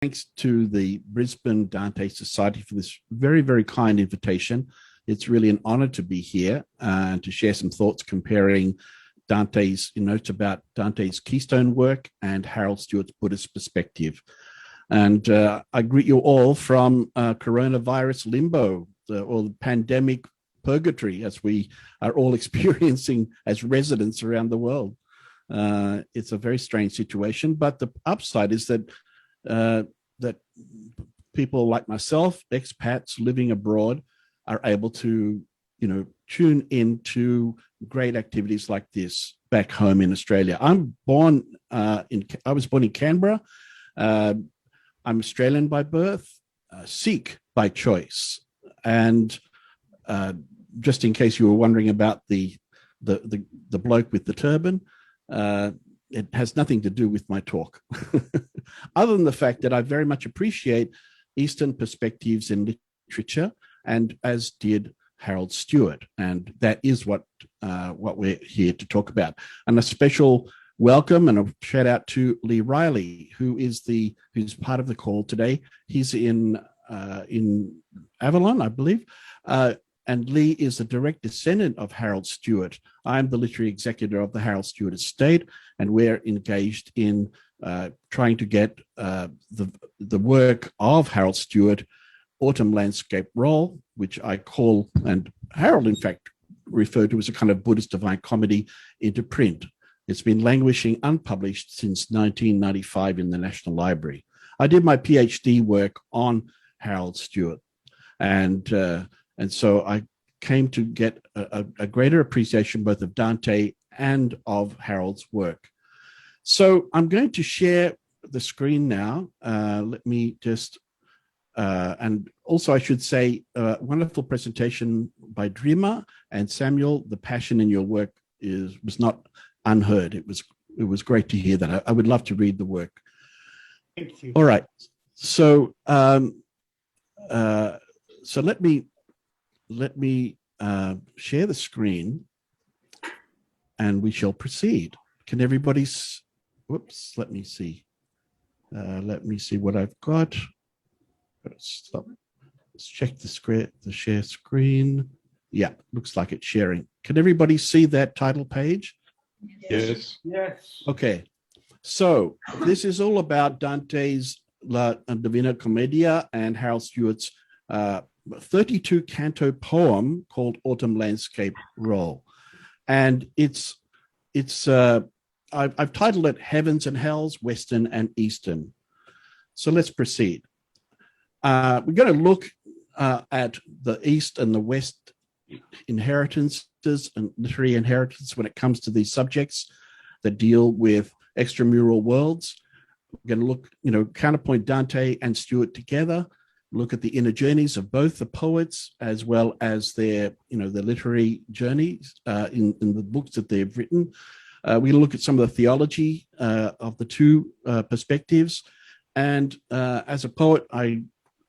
Thanks to the Brisbane Dante Society for this very, very kind invitation. It's really an honor to be here and to share some thoughts comparing Dante's notes about Dante's Keystone work and Harold Stewart's Buddhist perspective. And I greet you all from coronavirus limbo, or the pandemic purgatory, as we are all experiencing as residents around the world. It's a very strange situation, but the upside is that that people like myself, expats living abroad, are able to, tune into great activities like this back home in Australia. I was born in Canberra. I'm Australian by birth, Sikh by choice, and just in case you were wondering about the bloke with the turban. It has nothing to do with my talk, other than the fact that I very much appreciate Eastern perspectives in literature, and as did Harold Stewart, and that is what we're here to talk about. And a special welcome and a shout out to Lee Riley, who's part of the call today. He's in Avalon, I believe. And Lee is a direct descendant of Harold Stewart. I'm the literary executor of the Harold Stewart estate, and we're engaged in trying to get the work of Harold Stewart, Autumn Landscape Roll, which I call, and Harold in fact referred to as a kind of Buddhist divine comedy, into print. It's been languishing unpublished since 1995 in the National Library. I did my PhD work on Harold Stewart, and so I came to get a greater appreciation both of Dante and of Harold's work. So I'm going to share the screen now. Let me just, and also I should say, wonderful presentation by Divina and Samuel. The passion in your work was not unheard. It was great to hear that. I would love to read the work. Thank you. All right. So so let me share the screen and we shall proceed. Can everybody, whoops, let me see. Let me see what I've got. Stop. Let's check the share screen. Yeah, looks like it's sharing. Can everybody see that title page? Yes. Yes. Okay. So this is all about Dante's La Divina Commedia and Harold Stewart's 32 canto poem called Autumn Landscape Roll. And I've titled it Heavens and Hells, Western and Eastern. So let's proceed. We're going to look at the East and the West inheritances and literary inheritance when it comes to these subjects that deal with extramural worlds. We're going to look, counterpoint Dante and Stewart together, look at the inner journeys of both the poets as well as their literary journeys in the books that they've written. We look at some of the theology of the two perspectives. And as a poet, I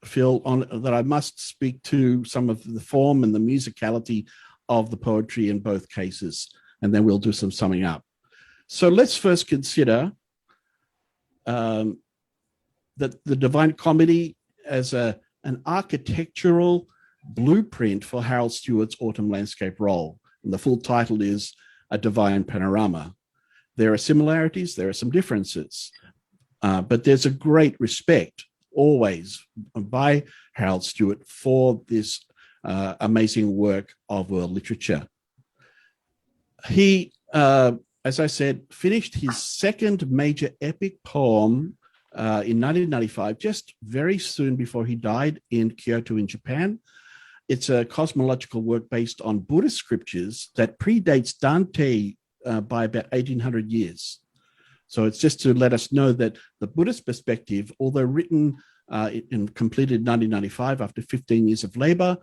feel that I must speak to some of the form and the musicality of the poetry in both cases. And then we'll do some summing up. So let's first consider that the Divine Comedy as an architectural blueprint for Harold Stewart's Autumn Landscape Roll. And the full title is A Divine Panorama. There are similarities, there are some differences, but there's a great respect always by Harold Stewart for this amazing work of world literature. He, as I said, finished his second major epic poem in 1995, just very soon before he died in Kyoto in Japan. It's a cosmological work based on Buddhist scriptures that predates Dante by about 1800 years. So it's just to let us know that the Buddhist perspective, although written and completed in 1995 after 15 years of labor,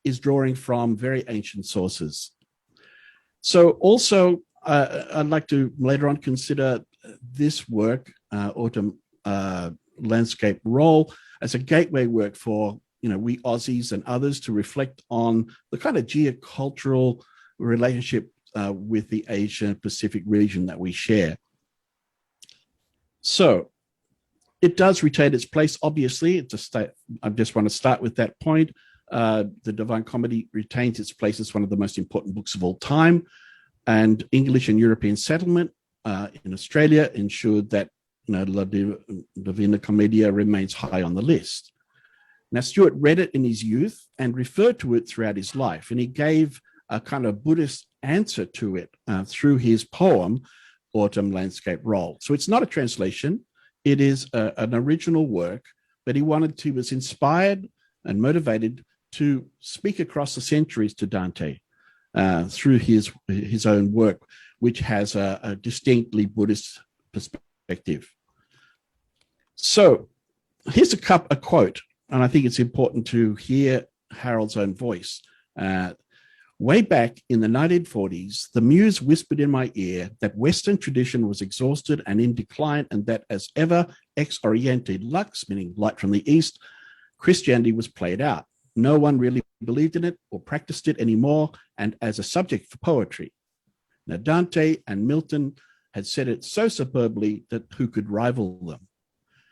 is drawing from very ancient sources. So also, I'd like to later on consider this work, Autumn Landscape Roll, as a gateway work for we Aussies and others to reflect on the kind of geocultural relationship with the Asia Pacific region that we share. So It does retain its place, obviously. It's a state. I just want to start with that point. The Divine Comedy retains its place as one of the most important books of all time, and English and European settlement in Australia ensured that La Divina Commedia remains high on the list. Now, Stewart read it in his youth and referred to it throughout his life, and he gave a kind of Buddhist answer to it through his poem, Autumn Landscape Roll. So it's not a translation. It is an original work, but he was inspired and motivated to speak across the centuries to Dante through his own work, which has a distinctly Buddhist perspective. So here's a quote, and I think it's important to hear Harold's own voice. Way back in the 1940s, the muse whispered in my ear that Western tradition was exhausted and in decline, and that as ever ex oriente lux, meaning light from the East, Christianity was played out. No one really believed in it or practiced it anymore, and as a subject for poetry. Now, Dante and Milton had said it so superbly that who could rival them?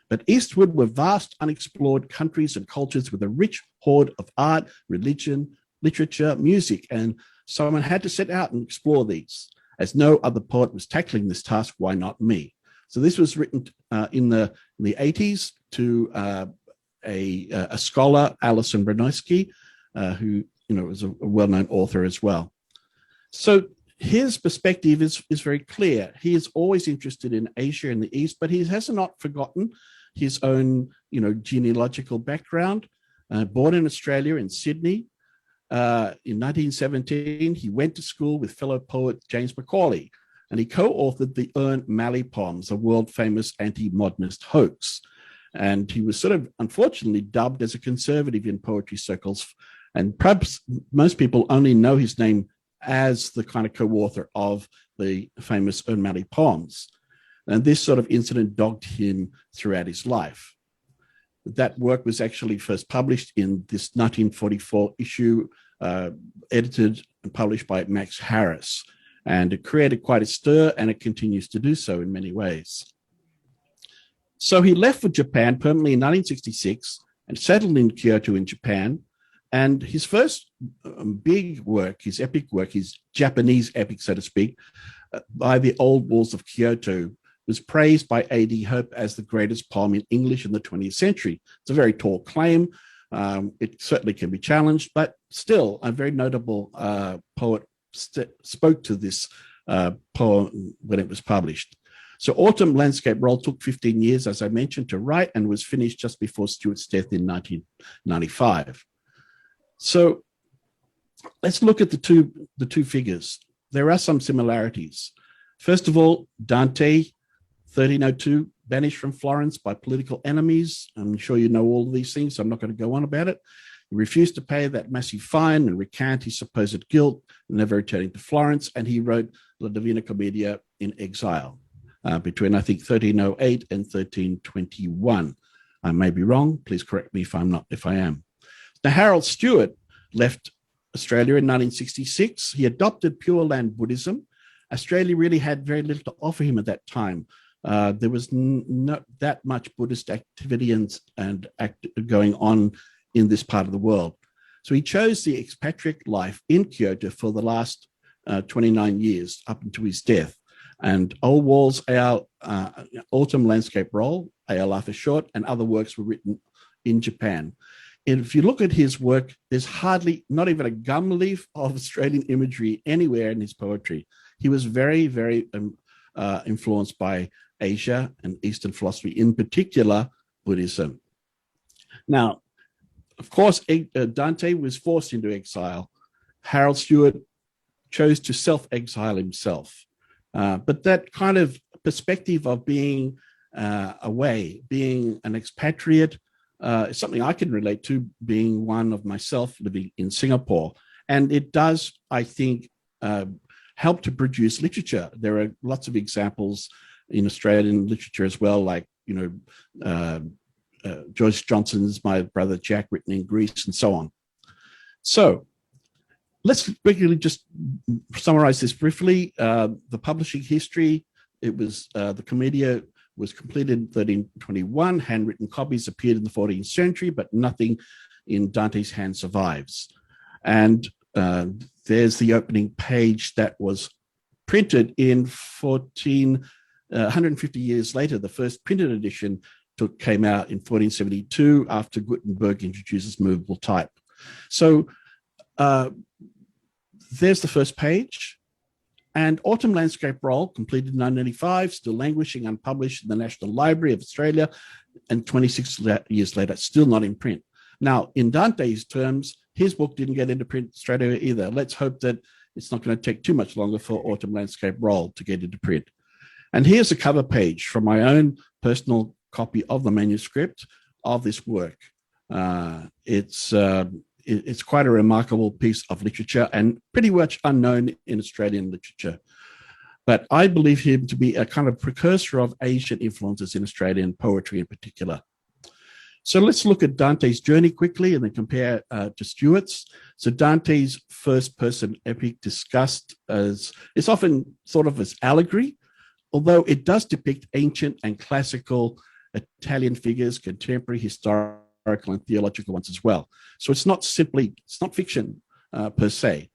But eastward were vast unexplored countries and cultures with a rich hoard of art, religion, literature, music, and someone had to set out and explore these. As no other poet was tackling this task, why not me? So this was written in the 80s to a scholar, Alison Broniewski, who was a well-known author as well. So his perspective is very clear. He is always interested in Asia and the East, but he has not forgotten his own genealogical background. Born in Australia, in Sydney, in 1917, he went to school with fellow poet James Macaulay, and he co-authored the Ern Malley poems, a world-famous anti-modernist hoax. And he was sort of, unfortunately, dubbed as a conservative in poetry circles. And perhaps most people only know his name as the kind of co-author of the famous Ern Malley poems. And this sort of incident dogged him throughout his life. That work was actually first published in this 1944 issue, edited and published by Max Harris. And it created quite a stir, and it continues to do so in many ways. So he left for Japan permanently in 1966 and settled in Kyoto in Japan. And his first big work, his epic work, his Japanese epic, so to speak, By the Old Walls of Kyoto, was praised by A.D. Hope as the greatest poem in English in the 20th century. It's a very tall claim. It certainly can be challenged, but still a very notable poet spoke to this poem when it was published. So Autumn Landscape Roll took 15 years, as I mentioned, to write, and was finished just before Stewart's death in 1995. So let's look at the two figures. There are some similarities. First of all, Dante, 1302, banished from Florence by political enemies. I'm sure you know all of these things, so I'm not going to go on about it. He refused to pay that massive fine and recant his supposed guilt, never returning to Florence, and he wrote La Divina Commedia in exile between, I think, 1308 and 1321. I may be wrong. Please correct me if I am. Now, Harold Stewart left Australia in 1966. He adopted Pure Land Buddhism. Australia really had very little to offer him at that time. There was not that much Buddhist activity and going on in this part of the world. So he chose the expatriate life in Kyoto for the last 29 years up until his death. And Old Walls, Autumn Landscape Roll, ALR for short, and other works were written in Japan. And if you look at his work, there's hardly, not even a gum leaf of Australian imagery anywhere in his poetry. He was very, very influenced by Asia and Eastern philosophy, in particular Buddhism. Now, of course, Dante was forced into exile. Harold Stewart chose to self-exile himself. But that kind of perspective of being away, being an expatriate, is something I can relate to, being one of myself living in Singapore. And it does, I think, help to produce literature. There are lots of examples in Australian literature as well, like, Joyce Johnson's My Brother Jack, written in Greece, and so on. So let's quickly just summarize this briefly. The publishing history, it was the Commedia was completed in 1321. Handwritten copies appeared in the 14th century, but nothing in Dante's hand survives. And there's the opening page that was printed in 150 years later. The first printed edition came out in 1472 after Gutenberg introduces movable type. So there's the first page. And Autumn Landscape Roll, completed in 1985, still languishing, unpublished in the National Library of Australia, and 26 years later, still not in print. Now, in Dante's terms, his book didn't get into print straight away either. Let's hope that it's not going to take too much longer for Autumn Landscape Roll to get into print. And here's a cover page from my own personal copy of the manuscript of this work. It's quite a remarkable piece of literature and pretty much unknown in Australian literature. But I believe him to be a kind of precursor of Asian influences in Australian poetry in particular. So let's look at Dante's journey quickly and then compare to Stewart's. So Dante's first person epic discussed as, it's often thought of as allegory, although it does depict ancient and classical Italian figures, contemporary, historical and theological ones as well. So it's not fiction per se.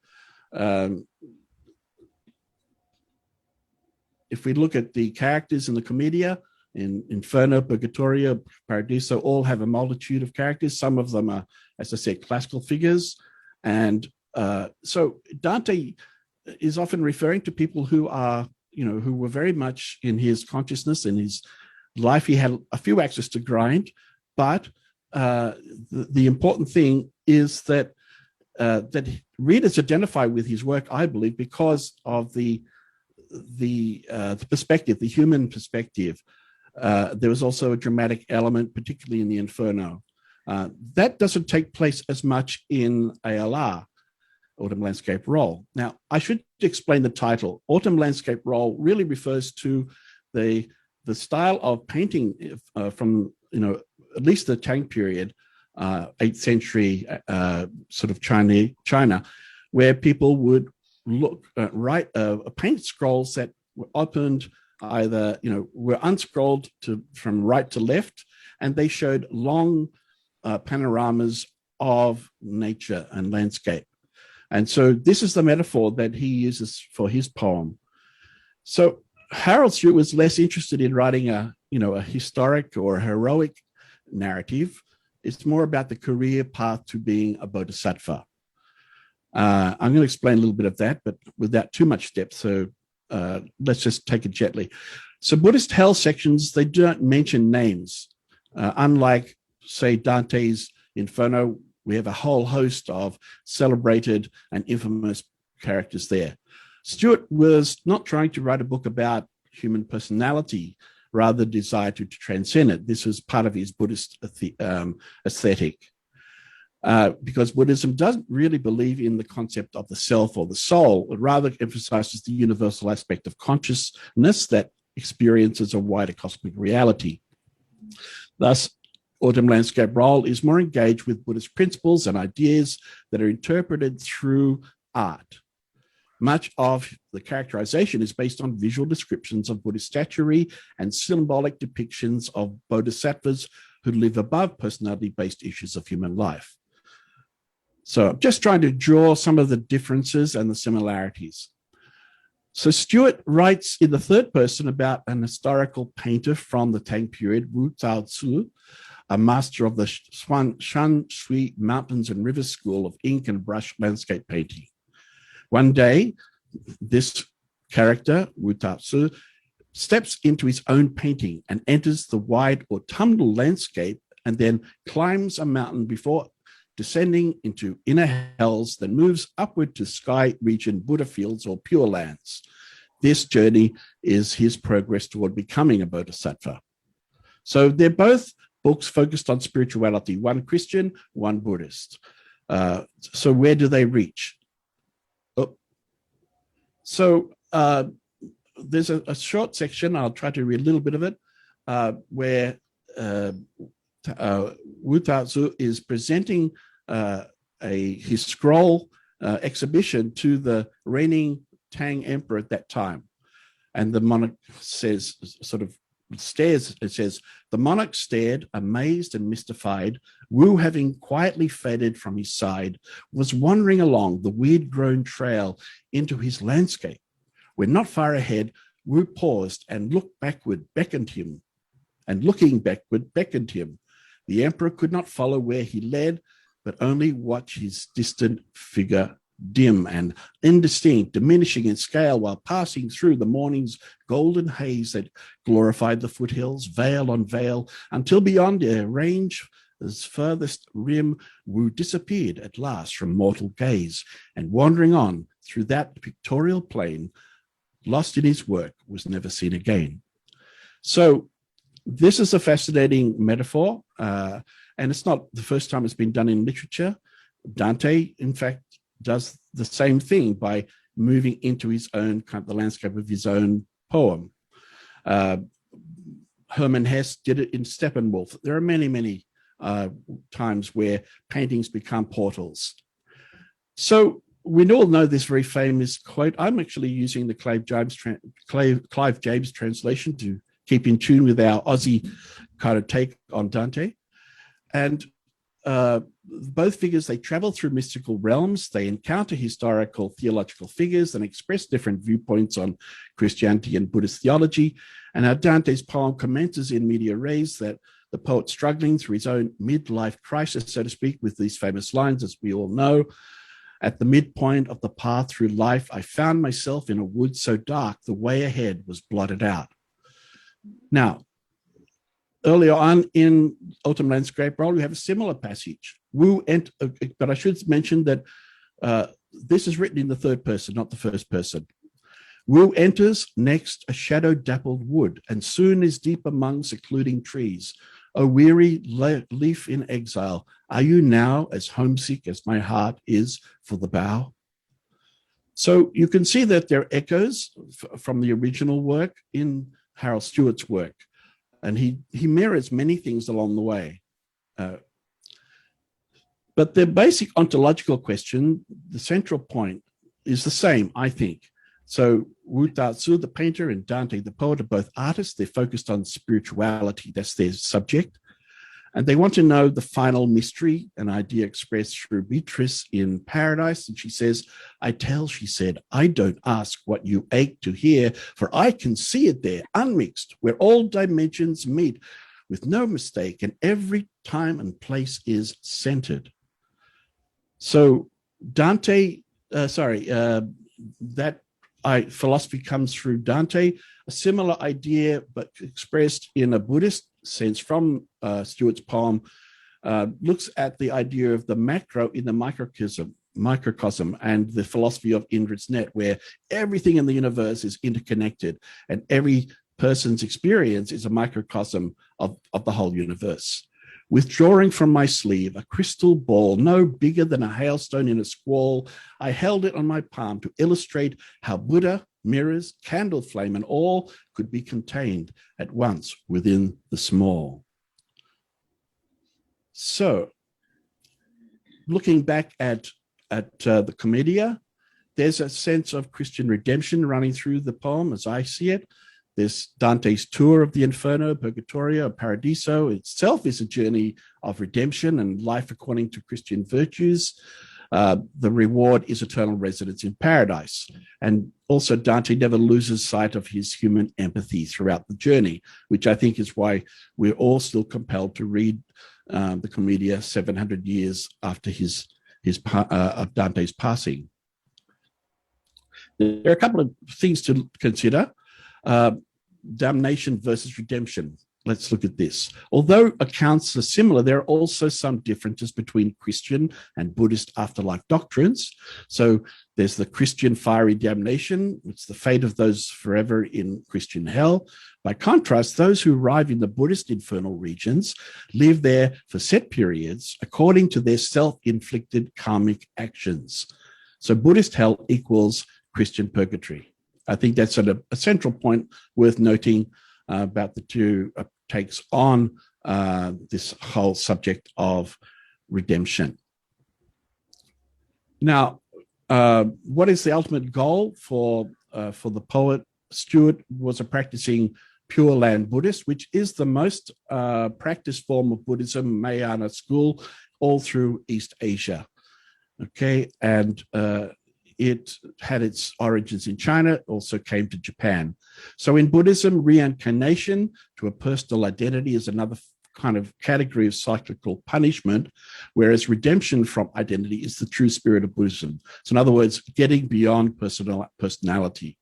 If we look at the characters in the Commedia, in Inferno, Purgatorio, Paradiso, all have a multitude of characters. Some of them are, as I said, classical figures. And so Dante is often referring to people who are, who were very much in his consciousness, in his life. He had a few axes to grind, but the important thing is that readers identify with his work, I believe, because of the perspective, the human perspective. There was also a dramatic element, particularly in the Inferno. That doesn't take place as much in ALR, Autumn Landscape Roll. Now, I should explain the title. Autumn Landscape Roll really refers to the style of painting from, at least the Tang period, 8th century sort of China, where people would write paint scrolls that were opened either, were unscrolled from right to left, and they showed long panoramas of nature and landscape. And so this is the metaphor that he uses for his poem. So Harold Stewart was less interested in writing a historic or heroic narrative. It's more about the career path to being a bodhisattva. I'm going to explain a little bit of that, but without too much depth. So let's just take it gently. So Buddhist hell sections, they don't mention names. Unlike, say, Dante's Inferno, we have a whole host of celebrated and infamous characters there. Stewart was not trying to write a book about human personality, rather desired to transcend it. This was part of his Buddhist aesthetic. Because Buddhism doesn't really believe in the concept of the self or the soul. It rather emphasizes the universal aspect of consciousness that experiences a wider cosmic reality. Thus, Autumn Landscape Roll is more engaged with Buddhist principles and ideas that are interpreted through art. Much of the characterization is based on visual descriptions of Buddhist statuary and symbolic depictions of bodhisattvas who live above personality-based issues of human life. So I'm just trying to draw some of the differences and the similarities. So Stewart writes in the third person about an historical painter from the Tang period, Wu Tao-Tzu, a master of the Shan Shui Mountains and Rivers School of ink and brush landscape painting. One day, this character, Wu Tao-Tzu, steps into his own painting and enters the wide autumnal landscape and then climbs a mountain before descending into inner hells, then moves upward to sky region Buddha fields or pure lands. This journey is his progress toward becoming a bodhisattva. So they're both books focused on spirituality, one Christian, one Buddhist. So where do they reach? So there's a short section, I'll try to read a little bit of it, where Wu Tao-Tzu is presenting his scroll exhibition to the reigning Tang emperor at that time. And the monarch says, sort of stares, it says, the monarch stared, amazed and mystified. Wu, having quietly faded from his side, was wandering along the weed-grown trail into his landscape. When not far ahead, Wu paused and looked backward, beckoned him, and looking backward, beckoned him. The emperor could not follow where he led, but only watch his distant figure dim and indistinct, diminishing in scale while passing through the morning's golden haze that glorified the foothills, vale on vale, until beyond their range, as furthest rim, Wu disappeared at last from mortal gaze, and wandering on through that pictorial plain, lost in his work, was never seen again. So this is a fascinating metaphor, and it's not the first time it's been done in literature. Dante, in fact, does the same thing by moving into his own kind of the landscape of his own poem. Hermann Hesse did it in Steppenwolf. There are many, many times where paintings become portals. So we all know this very famous quote. I'm actually using the Clive James translation to keep in tune with our Aussie kind of take on Dante. And both figures, they travel through mystical realms, they encounter historical theological figures and express different viewpoints on Christianity and Buddhist theology. And our Dante's poem commences in media res, that the poet struggling through his own midlife crisis, so to speak, with these famous lines, as we all know. At the midpoint of the path through life, I found myself in a wood so dark, the way ahead was blotted out. Now, earlier on in Autumn Landscape Roll, we have a similar passage. But I should mention that this is written in the third person, not the first person. Wu enters next a shadow-dappled wood, and soon is deep among secluding trees. O weary leaf in exile, are you now as homesick as my heart is for the bough? So you can see that there are echoes from the original work in Harold Stewart's work, and he mirrors many things along the way. But the basic ontological question, the central point, is the same, I think. So Wu Tatsu, the painter, and Dante, the poet, are both artists. They're focused on spirituality. That's their subject. And they want to know the final mystery, an idea expressed through Beatrice in Paradise. And she says, she said, I don't ask what you ache to hear, for I can see it there, unmixed, where all dimensions meet with no mistake, and every time and place is centered. So Dante, that philosophy comes through Dante, a similar idea, but expressed in a Buddhist sense from Stewart's poem, looks at the idea of the macro in the microcosm and the philosophy of Indrid's net, where everything in the universe is interconnected and every person's experience is a microcosm of the whole universe. Withdrawing from my sleeve a crystal ball no bigger than a hailstone in a squall, I held it on my palm to illustrate how Buddha, mirrors, candle flame, and all could be contained at once within the small. So, looking back at the Commedia, there's a sense of Christian redemption running through the poem as I see it. There's Dante's tour of the Inferno, Purgatorio, Paradiso itself is a journey of redemption and life according to Christian virtues. The reward is eternal residence in paradise. And also Dante never loses sight of his human empathy throughout the journey, which I think is why we're all still compelled to read the Commedia 700 years after of Dante's passing. There are a couple of things to consider. Damnation versus redemption. Let's look at this. Although accounts are similar, there are also some differences between Christian and Buddhist afterlife doctrines. So there's the Christian fiery damnation. It's the fate of those forever in Christian hell. By contrast, those who arrive in the Buddhist infernal regions live there for set periods according to their self-inflicted karmic actions. So Buddhist hell equals Christian purgatory. I think that's a central point worth noting about the two takes on this whole subject of redemption. Now, what is the ultimate goal for the poet? Stewart was a practicing Pure Land Buddhist, which is the most practiced form of Buddhism, Mahayana school, all through East Asia. Okay, and it had its origins in China, also came to Japan. So in Buddhism, reincarnation to a personal identity is another kind of category of cyclical punishment, whereas redemption from identity is the true spirit of Buddhism. So in other words, getting beyond personality.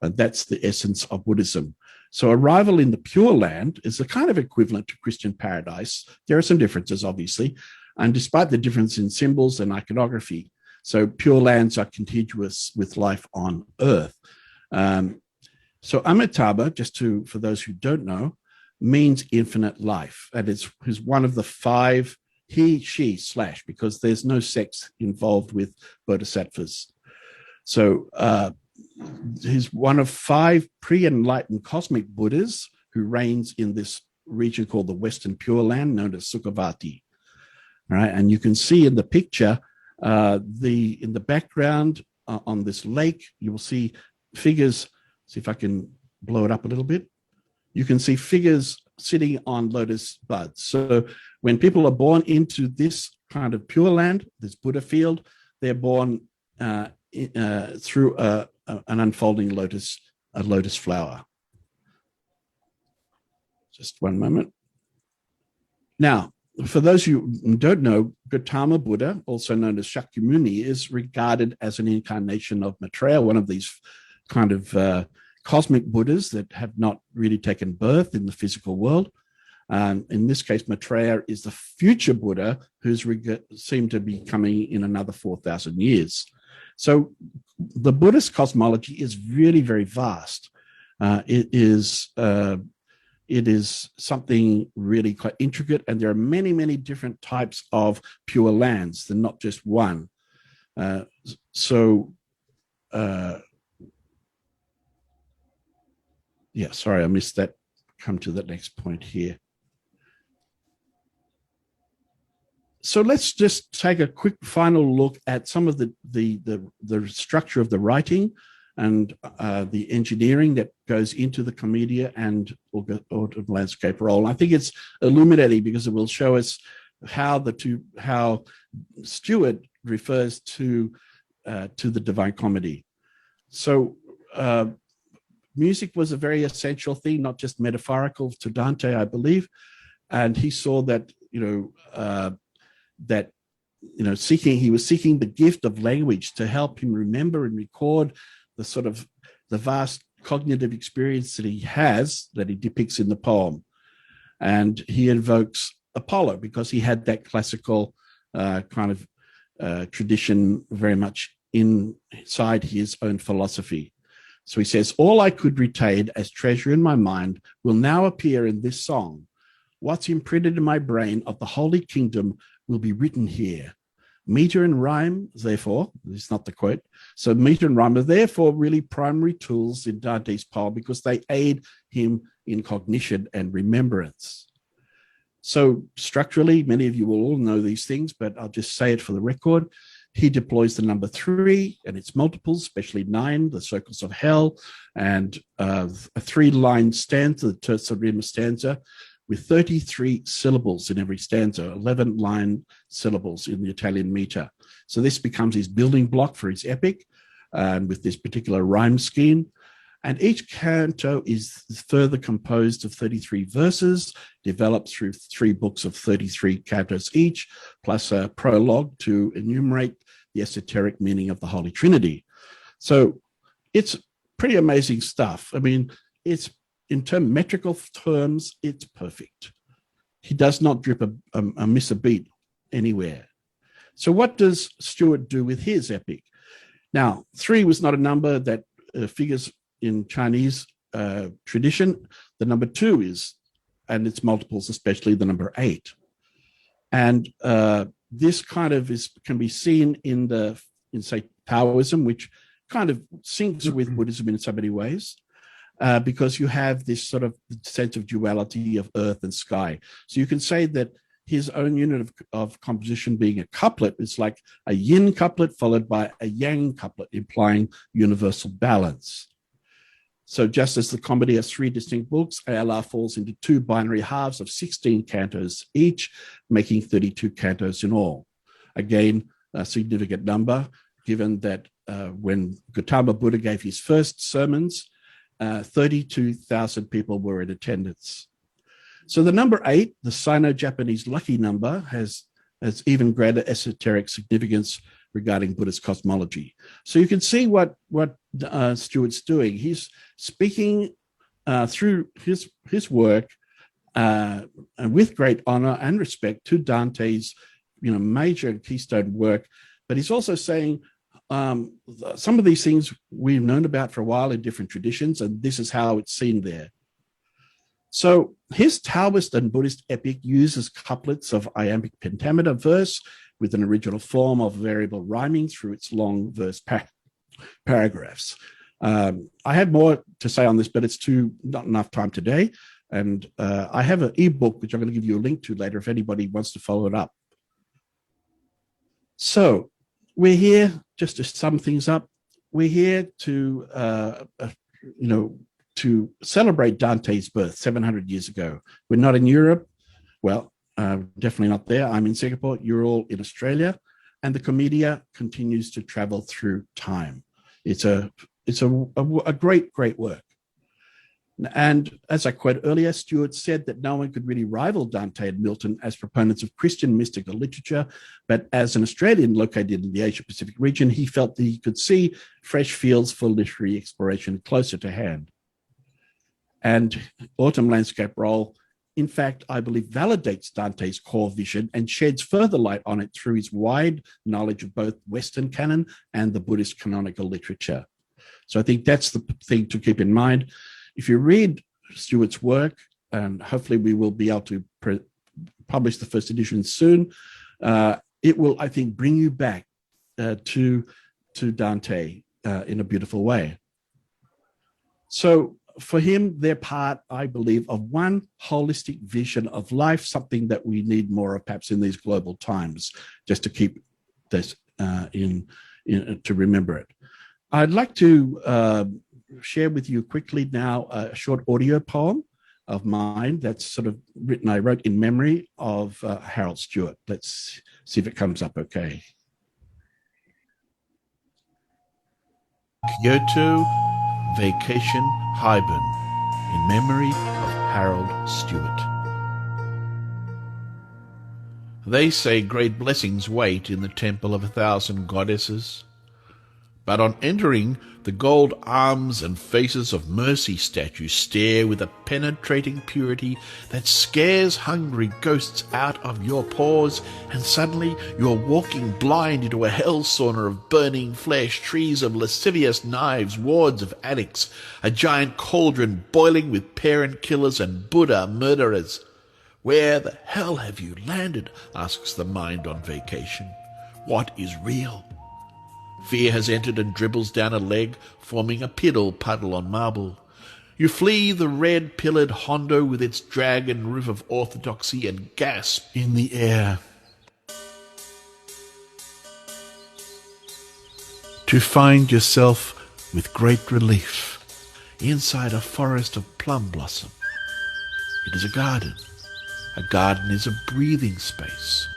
And that's the essence of Buddhism. So arrival in the Pure Land is a kind of equivalent to Christian paradise. There are some differences, obviously, and despite the difference in symbols and iconography, so Pure Lands are contiguous with life on Earth. So Amitabha, for those who don't know, means infinite life, and it's one of the 5 he, she, / because there's no sex involved with bodhisattvas. So he's one of 5 pre-enlightened cosmic Buddhas who reigns in this region called the Western Pure Land, known as Sukhavati. All right, and you can see in the picture, in the background on this lake, you will see figures. See if I can blow it up a little bit. You can see figures sitting on lotus buds. So when people are born into this kind of Pure Land, this Buddha field, they're born through an unfolding lotus flower. Just one moment. Now, for those who don't know, Gautama Buddha, also known as Shakyamuni, is regarded as an incarnation of Maitreya, one of these kind of cosmic Buddhas that have not really taken birth in the physical world. In this case, Maitreya is the future Buddha who's seemed to be coming in another 4,000 years. So the Buddhist cosmology is really very vast. It is something really quite intricate, and there are many, many different types of Pure Lands. They're not just one. Yeah, sorry, I missed that. Come to the next point here. So let's just take a quick final look at some of the structure of the writing and the engineering that goes into the Commedia and Autumn Landscape role. I think it's illuminating because it will show us how Stewart refers to the Divine Comedy. So music was a very essential thing, not just metaphorical to Dante, I believe, and he saw that he was seeking the gift of language to help him remember and record the vast cognitive experience that he depicts in the poem. And he invokes Apollo because he had that classical kind of tradition very much inside his own philosophy. So he says, all I could retain as treasure in my mind will now appear in this song. What's imprinted in my brain of the Holy Kingdom will be written here. Meter and rhyme, therefore, this is not the quote, so meter and rhyme are therefore really primary tools in Dante's poem because they aid him in cognition and remembrance. So structurally, many of you will all know these things, but I'll just say it for the record. He deploys the number 3 and its multiples, especially 9, the circles of hell, and a 3-line stanza, the terza rima stanza, with 33 syllables in every stanza, 11-line syllables in the Italian meter. So this becomes his building block for his epic, with this particular rhyme scheme. And each canto is further composed of 33 verses, developed through 3 books of 33 cantos each, plus a prologue to enumerate the esoteric meaning of the Holy Trinity. So it's pretty amazing stuff. I mean, in metrical terms, it's perfect. He does not miss a beat anywhere. So what does Stewart do with his epic? Now, 3 was not a number that figures in Chinese tradition. The number 2 is, and its multiples, especially the number 8. And this kind of can be seen in say, Taoism, which kind of syncs with Buddhism in so many ways. Because you have this sort of sense of duality of earth and sky. So you can say that his own unit of composition being a couplet is like a yin couplet followed by a yang couplet, implying universal balance. So just as the Commedia has 3 distinct books, ALR falls into 2 binary halves of 16 cantos each, making 32 cantos in all. Again, a significant number, given that when Gautama Buddha gave his first sermons, 32,000 people were in attendance. So the number 8, the Sino-Japanese lucky number, has even greater esoteric significance regarding Buddhist cosmology. So you can see what Stewart's doing. He's speaking through his work and with great honor and respect to Dante's major keystone work, but he's also saying some of these things we've known about for a while in different traditions, and this is how it's seen there. So his Taoist and Buddhist epic uses couplets of iambic pentameter verse with an original form of variable rhyming through its long verse paragraphs. I have more to say on this, but it's not enough time today. And I have an ebook, which I'm going to give you a link to later if anybody wants to follow it up. So we're here, just to sum things up, we're here to celebrate Dante's birth 700 years ago. We're not in Europe. Well, definitely not there. I'm in Singapore. You're all in Australia. And the Commedia continues to travel through time. It's a great, great work. And as I quoted earlier, Stewart said that no one could really rival Dante and Milton as proponents of Christian mystical literature, but as an Australian located in the Asia-Pacific region, he felt that he could see fresh fields for literary exploration closer to hand. And Autumn Landscape Roll, in fact, I believe validates Dante's core vision and sheds further light on it through his wide knowledge of both Western canon and the Buddhist canonical literature. So I think that's the thing to keep in mind. If you read Stewart's work, and hopefully we will be able to publish the first edition soon, it will, I think, bring you back to Dante in a beautiful way. So for him, they're part, I believe, of one holistic vision of life, something that we need more of perhaps in these global times, just to keep this to remember it. I'd like to share with you quickly now a short audio poem of mine that's sort of I wrote in memory of Harold Stewart. Let's see if it comes up okay. Kyoto Vacation Highburn, in memory of Harold Stewart. They say great blessings wait in the temple of 1,000 goddesses, but on entering, the gold arms and faces of mercy statues stare with a penetrating purity that scares hungry ghosts out of your pores, and suddenly you're walking blind into a hell sauna of burning flesh, trees of lascivious knives, wards of addicts, a giant cauldron boiling with parent killers and Buddha murderers. Where the hell have you landed? Asks the mind on vacation. What is real? Fear has entered and dribbles down a leg, forming a piddle puddle on marble. You flee the red-pillared Hondo with its dragon roof of orthodoxy and gasp in the air. To find yourself with great relief inside a forest of plum blossom. It is a garden. A garden is a breathing space.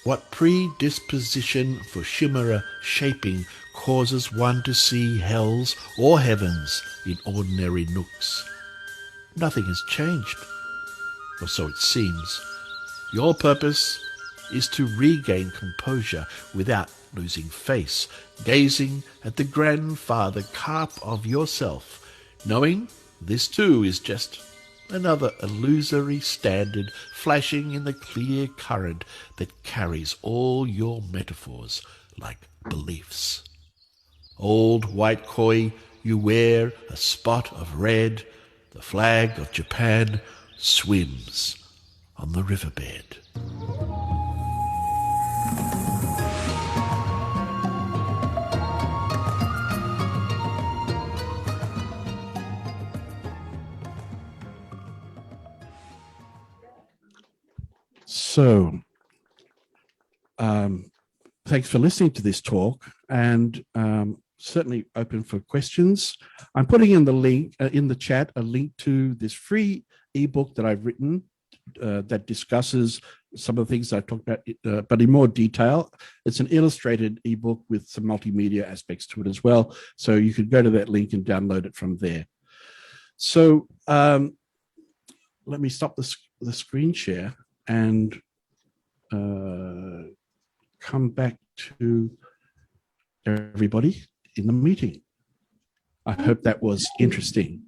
What predisposition for chimera shaping causes one to see hells or heavens in ordinary nooks? Nothing has changed, or so it seems. Your purpose is to regain composure without losing face, gazing at the grandfather carp of yourself, knowing this too is just another illusory standard flashing in the clear current that carries all your metaphors like beliefs. Old white koi, you wear a spot of red, the flag of Japan swims on the riverbed. So, thanks for listening to this talk. And certainly open for questions. I'm putting in the link in the chat, a link to this free ebook that I've written that discusses some of the things I talked about, but in more detail. It's an illustrated ebook with some multimedia aspects to it as well. So you could go to that link and download it from there. So let me stop the screen share and come back to everybody in the meeting. I hope that was interesting.